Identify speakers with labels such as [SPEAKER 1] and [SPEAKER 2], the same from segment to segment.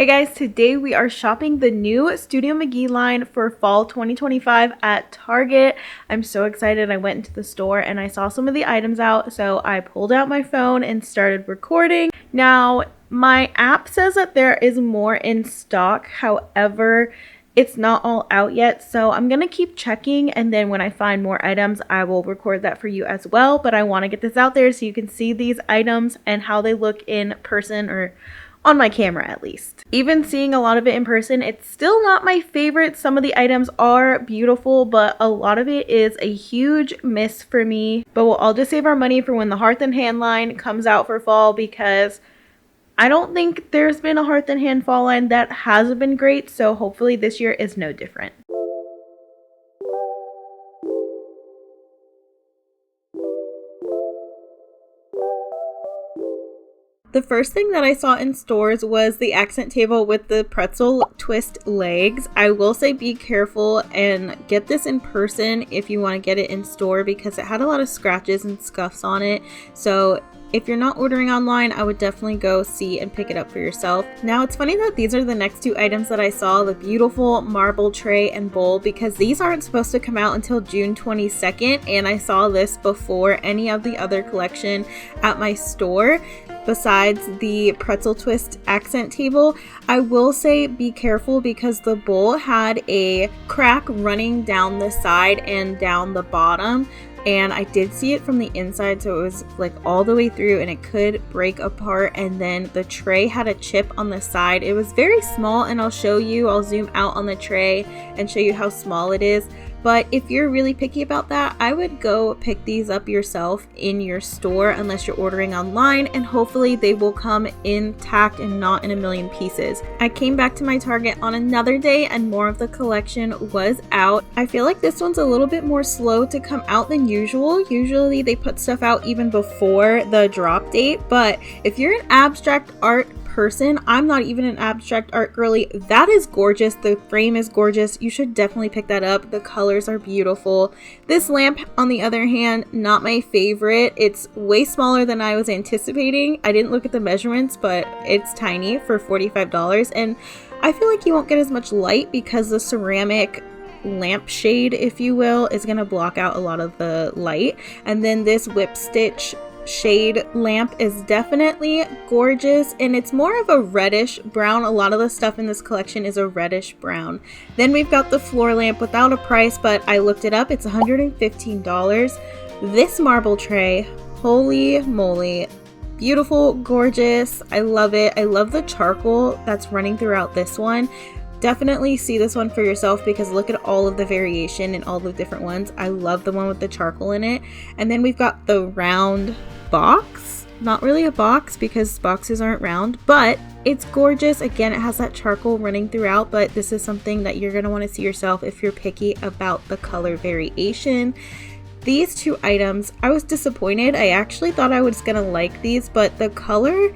[SPEAKER 1] Hey guys, today we are shopping the new Studio McGee line for fall 2025 at Target. I'm so excited. I went into the store and I saw some of the items out, so I pulled out my phone and started recording. Now, my app says that there is more in stock. However, it's not all out yet, so I'm gonna keep checking, and then when I find more items, I will record that for you as well. But I want to get this out there so you can see these items and how they look in person, or on my camera at least. Even seeing a lot of it in person, it's still not my favorite. Some of the items are beautiful, but a lot of it is a huge miss for me. But we'll all just save our money for when the Hearth and Hand line comes out for fall, because I don't think there's been a Hearth and Hand fall line that hasn't been great, so hopefully this year is no different. The first thing that I saw in stores was the accent table with the pretzel twist legs. I will say be careful and get this in person if you want to get it in store, because it had a lot of scratches and scuffs on it. So if you're not ordering online, I would definitely go see and pick it up for yourself. Now, it's funny that these are the next two items that I saw, the beautiful marble tray and bowl, because these aren't supposed to come out until June 22nd, and I saw this before any of the other collection at my store. Besides the pretzel twist accent table, I will say be careful, because the bowl had a crack running down the side and down the bottom, and I did see it from the inside, so it was like all the way through and it could break apart. And then the tray had a chip on the side. It was very small, and I'll zoom out on the tray and show you how small it is. But if you're really picky about that, I would go pick these up yourself in your store, unless you're ordering online, and hopefully they will come intact and not in a million pieces. I came back to my Target on another day and more of the collection was out. I feel like this one's a little bit more slow to come out than usual. Usually they put stuff out even before the drop date, but if you're an abstract art person, I'm not even an abstract art girly, that is gorgeous. The frame is gorgeous. You should definitely pick that up. The colors are beautiful. This lamp, on the other hand, not my favorite. It's way smaller than I was anticipating. I didn't look at the measurements, but it's tiny for $45, and I feel like you won't get as much light because the ceramic lampshade, if you will, is going to block out a lot of the light. And then this whip stitch shade lamp is definitely gorgeous, and it's more of a reddish brown. A lot of the stuff in this collection is a reddish brown. Then we've got the floor lamp without a price, but I looked it up. It's $115. This marble tray, holy moly, beautiful, gorgeous. I love it. I love the charcoal that's running throughout this one. Definitely see this one for yourself, because look at all of the variation and all the different ones. I love the one with the charcoal in it. And then we've got the round box. Not really a box, because boxes aren't round, but it's gorgeous. Again, it has that charcoal running throughout, but this is something that you're going to want to see yourself if you're picky about the color variation. These two items, I was disappointed. I actually thought I was going to like these, but the color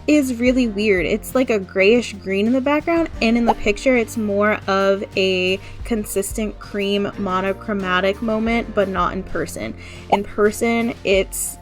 [SPEAKER 1] is really weird. It's like a grayish green in the background, and in the picture it's more of a consistent cream monochromatic moment, but not in person. In person, it's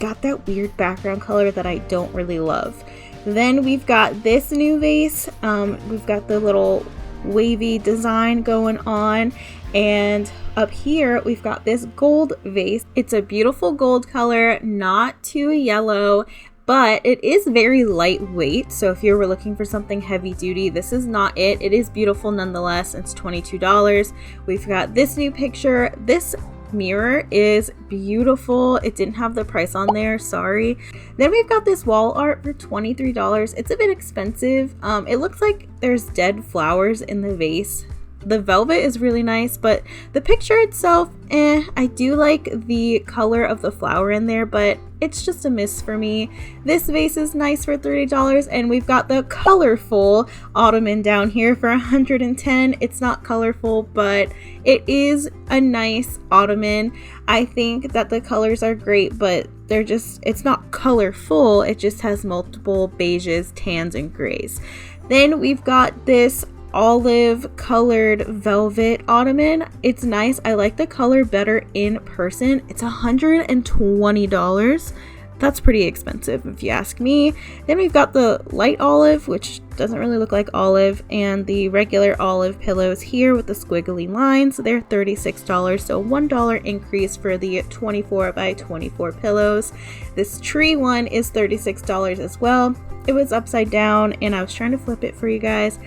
[SPEAKER 1] got that weird background color that I don't really love. Then we've got this new vase. We've got the little wavy design going on, and up here we've got this gold vase. It's a beautiful gold color, not too yellow, but it is very lightweight, so if you were looking for something heavy duty, this is not it. It is beautiful nonetheless. It's $22. We've got this new picture. This mirror is beautiful. It didn't have the price on there, sorry. Then we've got this wall art for $23. It's a bit expensive. It looks like there's dead flowers in the vase. The velvet is really nice, but the picture itself, I do like the color of the flower in there, but it's just a miss for me. This vase is nice for $30, and we've got the colorful ottoman down here for $110. It's not colorful, but it is a nice ottoman. I think that the colors are great, but it's not colorful. It just has multiple beiges, tans, and grays. Then we've got this olive colored velvet ottoman. It's nice. I like the color better in person. It's $120. That's pretty expensive if you ask me. Then we've got the light olive, which doesn't really look like olive, and the regular olive pillows here with the squiggly lines. They're $36, so $1 increase for the 24 by 24 pillows. This tree one is $36 as well. It was upside down and I was trying to flip it for you guys.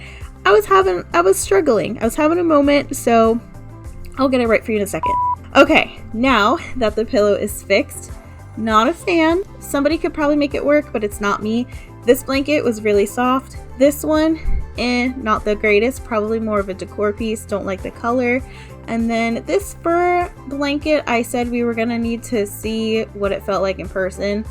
[SPEAKER 1] I was struggling. I was having a moment, so I'll get it right for you in a second. Okay, now that the pillow is fixed, not a fan. Somebody could probably make it work, but it's not me. This blanket was really soft. This one, not the greatest. Probably more of a decor piece. Don't like the color. And then this fur blanket, I said we were gonna need to see what it felt like in person.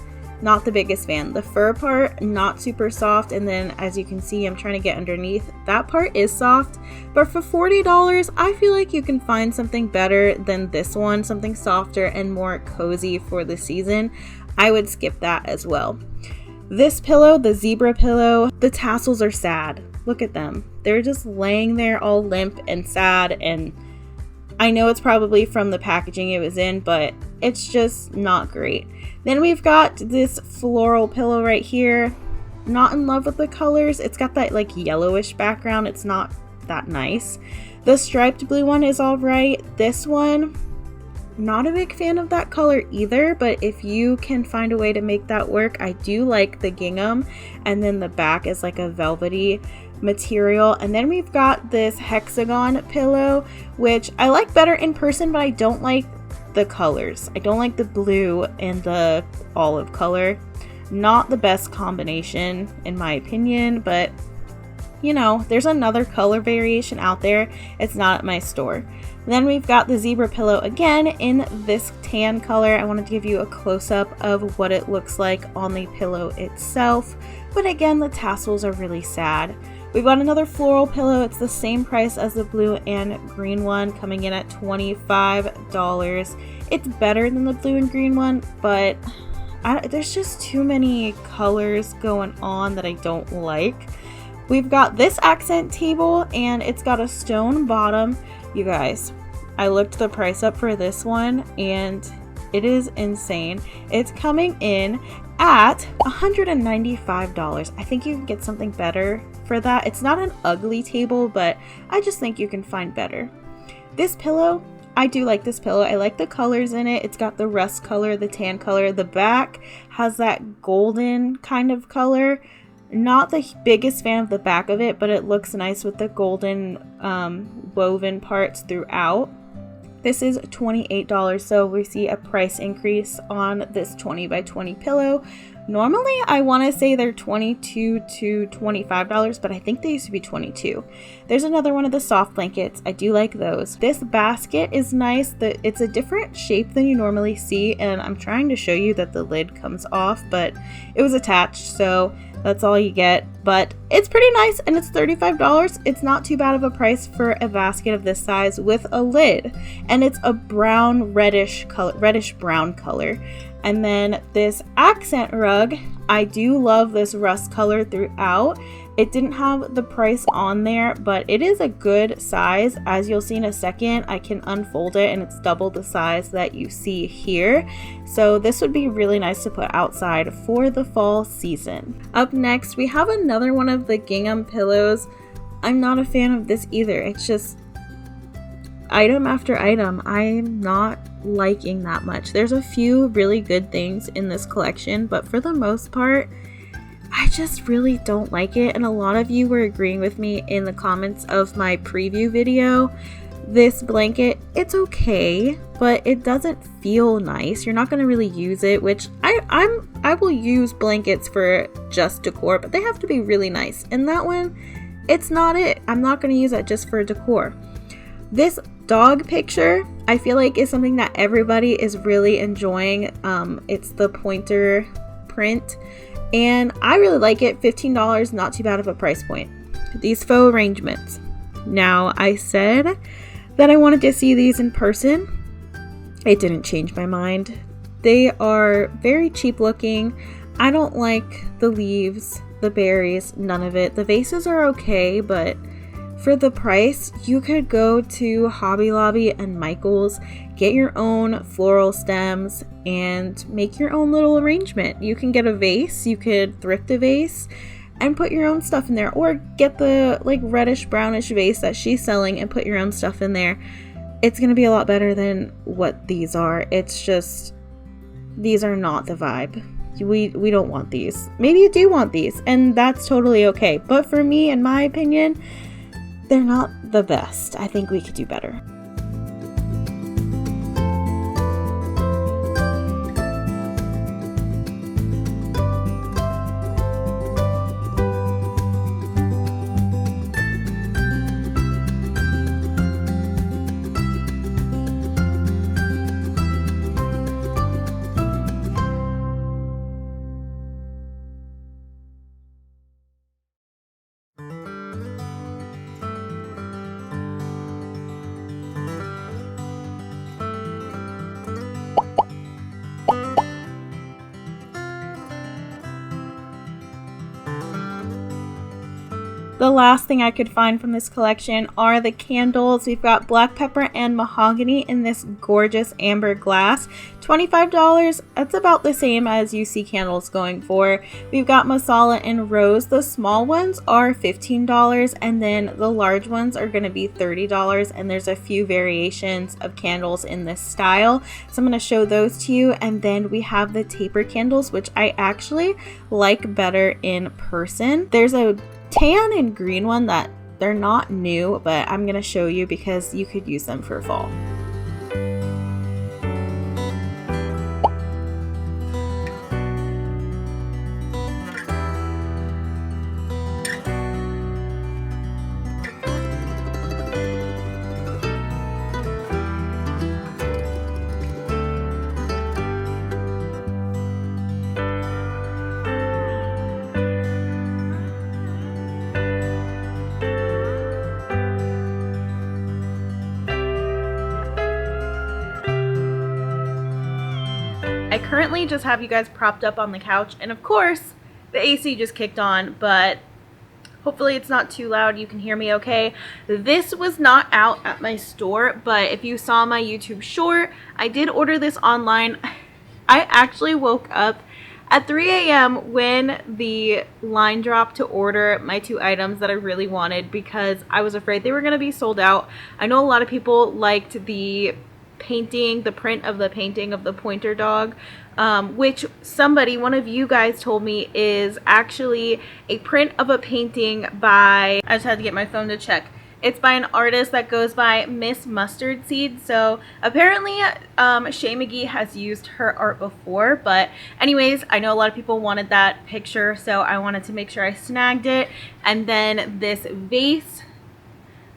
[SPEAKER 1] Not the biggest fan. The fur part, not super soft, and then as you can see, I'm trying to get underneath. That part is soft, but for $40, I feel like you can find something better than this one, something softer and more cozy for the season. I would skip that as well. This pillow, the zebra pillow, the tassels are sad. Look at them. They're just laying there all limp and sad, and I know it's probably from the packaging it was in, but it's just not great. Then we've got this floral pillow right here. Not in love with the colors. It's got that like yellowish background. It's not that nice. The striped blue one is all right. This one, not a big fan of that color either, but if you can find a way to make that work, I do like the gingham, and then the back is like a velvety material. And then we've got this hexagon pillow, which I like better in person, but I don't like the colors. I don't like the blue and the olive color. Not the best combination in my opinion, but you know, there's another color variation out there. It's not at my store. Then we've got the zebra pillow again in this tan color. I wanted to give you a close-up of what it looks like on the pillow itself, but again, the tassels are really sad. We've got another floral pillow. It's the same price as the blue and green one, coming in at $25. It's better than the blue and green one, but there's just too many colors going on that I don't like. We've got this accent table, and it's got a stone bottom. You guys, I looked the price up for this one, and it is insane. It's coming in at $195. I think you can get something better for that. It's not an ugly table, but I just think you can find better. This pillow, I do like this pillow. I like the colors in it. It's got the rust color, the tan color. The back has that golden kind of color. Not the biggest fan of the back of it, but it looks nice with the golden woven parts throughout. This is $28, so we see a price increase on this 20 by 20 pillow. Normally, I want to say they're $22 to $25, but I think they used to be $22. There's another one of the soft blankets. I do like those. This basket is nice. It's a different shape than you normally see, and I'm trying to show you that the lid comes off, but it was attached, so that's all you get. But it's pretty nice, and it's $35. It's not too bad of a price for a basket of this size with a lid, and it's a brown reddish brown color. And then this accent rug, I do love this rust color throughout. It didn't have the price on there, but it is a good size. As you'll see in a second, I can unfold it and it's double the size that you see here. So this would be really nice to put outside for the fall season. Up next, we have another one of the gingham pillows. I'm not a fan of this either. It's just item after item, I'm not liking that much. There's a few really good things in this collection, but for the most part, I just really don't like it. And a lot of you were agreeing with me in the comments of my preview video. This blanket, it's okay, but it doesn't feel nice. You're not going to really use it, which I will use blankets for just decor, but they have to be really nice. And that one, it's not it. I'm not going to use that just for decor. This dog picture, I feel like is something that everybody is really enjoying. It's the pointer print, and I really like it. $15, not too bad of a price point. These faux arrangements. Now, I said that I wanted to see these in person. It didn't change my mind. They are very cheap looking. I don't like the leaves, the berries, none of it. The vases are okay, but For the price, you could go to Hobby Lobby and Michael's, get your own floral stems, and make your own little arrangement. You can get a vase, you could thrift a vase, and put your own stuff in there, or get the like reddish brownish vase that she's selling and put your own stuff in there. It's gonna be a lot better than what these are. It's just, these are not the vibe. We don't want these. Maybe you do want these, and that's totally okay. But for me, in my opinion, they're not the best. I think we could do better. The last thing I could find from this collection are the candles. We've got black pepper and mahogany in this gorgeous amber glass. $25. That's about the same as you see candles going for. We've got masala and rose. The small ones are $15, and then the large ones are going to be $30, and there's a few variations of candles in this style. So I'm going to show those to you, and then we have the taper candles, which I actually like better in person. There's a tan and green one that they're not new, but I'm gonna show you because you could use them for fall. I currently just have you guys propped up on the couch, and of course the AC just kicked on, but hopefully it's not too loud. You can hear me okay. This was not out at my store, but if you saw my YouTube short, I did order this online. I actually woke up at 3 a.m. when the line dropped to order my 2 items that I really wanted because I was afraid they were going to be sold out. I know a lot of people liked the painting, the print of the painting of the pointer dog, which one of you guys told me is actually a print of a painting by, I just had to get my phone to check. It's by an artist that goes by Miss Mustard Seed. So apparently Shay McGee has used her art before, but anyways, I know a lot of people wanted that picture, so I wanted to make sure I snagged it. And then this vase,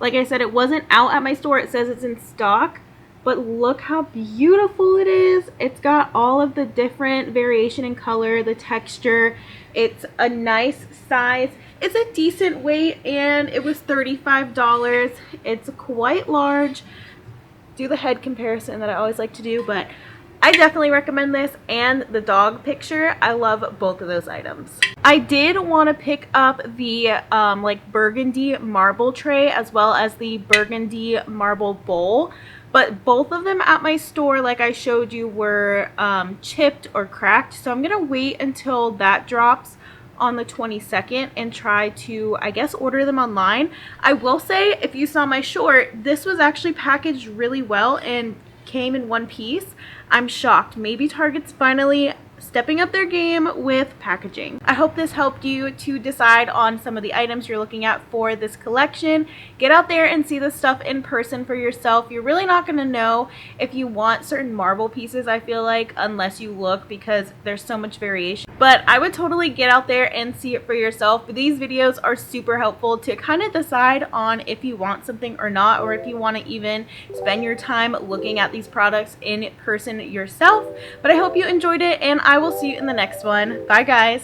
[SPEAKER 1] like I said, it wasn't out at my store. It says it's in stock, but look how beautiful it is. It's got all of the different variation in color, the texture. It's a nice size. It's a decent weight, and it was $35. It's quite large. Do the head comparison that I always like to do, but I definitely recommend this and the dog picture. I love both of those items. I did want to pick up the like burgundy marble tray as well as the burgundy marble bowl. But both of them at my store, like I showed you, were chipped or cracked. So I'm going to wait until that drops on the 22nd and try to, I guess, order them online. I will say, if you saw my short, this was actually packaged really well and came in one piece. I'm shocked. Maybe Target's finally stepping up their game with packaging. I hope this helped you to decide on some of the items you're looking at for this collection. Get out there and see the stuff in person for yourself. You're really not going to know if you want certain marble pieces, I feel like, unless you look, because there's so much variation. But I would totally get out there and see it for yourself. These videos are super helpful to kind of decide on if you want something or not, or if you want to even spend your time looking at these products in person yourself. But I hope you enjoyed it, and I will see you in the next one. Bye, guys.